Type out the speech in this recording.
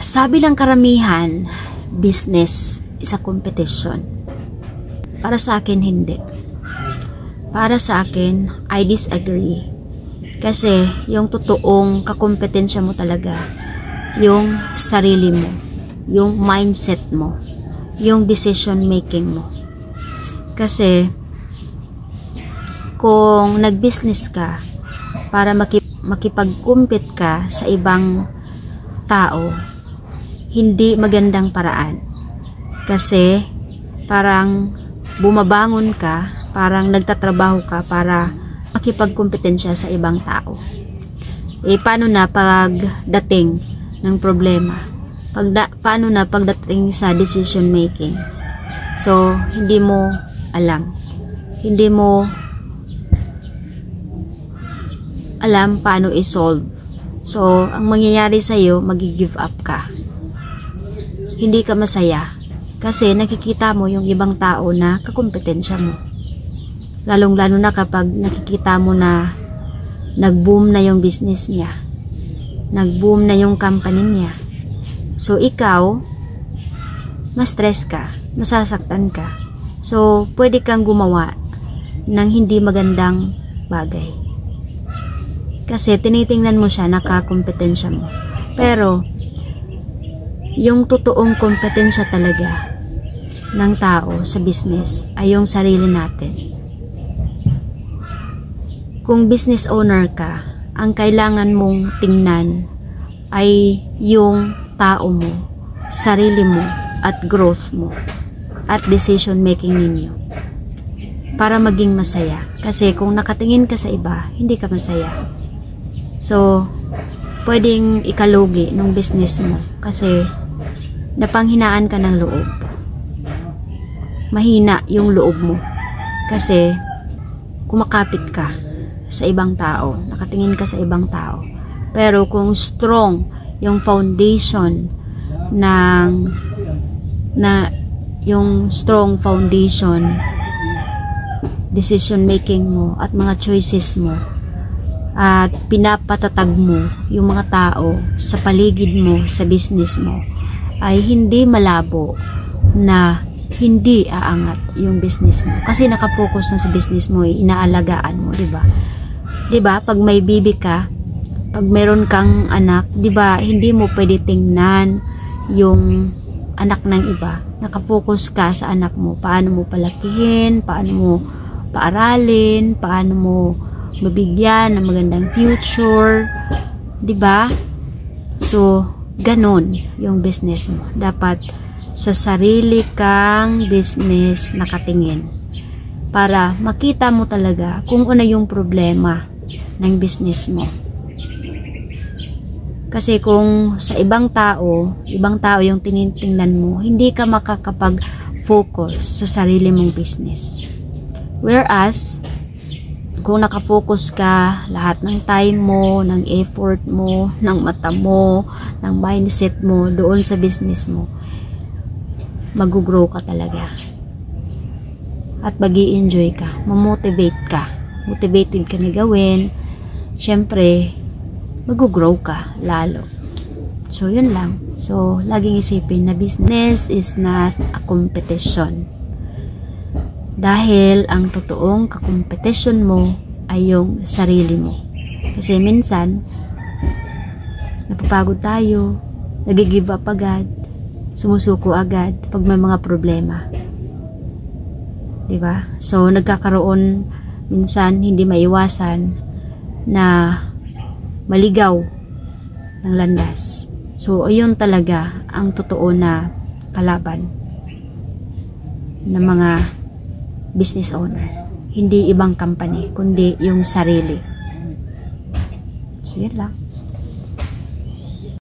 Sabi ng karamihan, business is a competition. Para sa akin, hindi. Para sa akin, I disagree. Kasi yung totoong kakompetensya mo talaga, yung sarili mo, yung mindset mo, yung decision making mo. Kasi kung nag-business ka para makipag-compete ka sa ibang tao, hindi magandang paraan. Kasi parang bumabangon ka, parang nagtatrabaho ka para makipagkompetensya sa ibang tao. Paano na pagdating ng problema? Paano na pagdating sa decision making? So, hindi mo alam. Hindi mo alam paano i-solve. So, ang mangyayari sa'yo, magi-give up ka. Hindi ka masaya. Kasi nakikita mo yung ibang tao na kakompetensya mo. Lalong-lalo na kapag nakikita mo na nag-boom na yung business niya. Nag-boom na yung company niya. So, ikaw, ma-stress ka, masasaktan ka. So, pwede kang gumawa ng hindi magandang bagay. Kasi tinitingnan mo siya, nakakompetensya mo. Pero, yung totoong kompetensya talaga ng tao sa business ay yung sarili natin. Kung business owner ka, ang kailangan mong tingnan ay yung tao mo, sarili mo, at growth mo, at decision making ninyo. Para maging masaya. Kasi kung nakatingin ka sa iba, hindi ka masaya. So, pwedeng ikalugi ng business mo kasi napanghinaan ka ng loob. Mahina yung loob mo kasi kumakapit ka sa ibang tao, nakatingin ka sa ibang tao. Pero kung strong yung foundation yung strong foundation decision making mo at mga choices mo, at pinapatatag mo yung mga tao sa paligid mo, sa business mo, ay hindi malabo na hindi aangat yung business mo. Kasi nakapokus na sa business mo, inaalagaan mo, di ba? Di ba? Pag may bibi ka, pag meron kang anak, di ba, hindi mo pwede tingnan yung anak ng iba. Nakapokus ka sa anak mo. Paano mo palakihin, paano mo paaralin, paano mo mabigyan ng magandang future, 'di ba? So, ganon yung business mo. Dapat sa sarili kang business nakatingin para makita mo talaga kung ano yung problema ng business mo. Kasi kung sa ibang tao yung tinitingnan mo, hindi ka makakapag-focus sa sarili mong business. Whereas kung nakapokus ka, lahat ng time mo, ng effort mo, ng mata mo, ng mindset mo, doon sa business mo, mag-grow ka talaga. At mag-i-enjoy ka, mamotivate ka. Motivated ka na gawin, syempre, mag-grow ka lalo. So, yun lang. So, laging isipin na business is not a competition. Dahil ang totoong kakompetensyon mo ay yung sarili mo. Kasi minsan, napapagod tayo, nag-give up agad, sumusuko agad pag may mga problema. Diba? So, nagkakaroon minsan hindi maiwasan na maligaw ng landas. So, ayun talaga ang totoo na kalaban ng mga business owner. Hindi ibang company, kundi yung sarili. So, yan lang.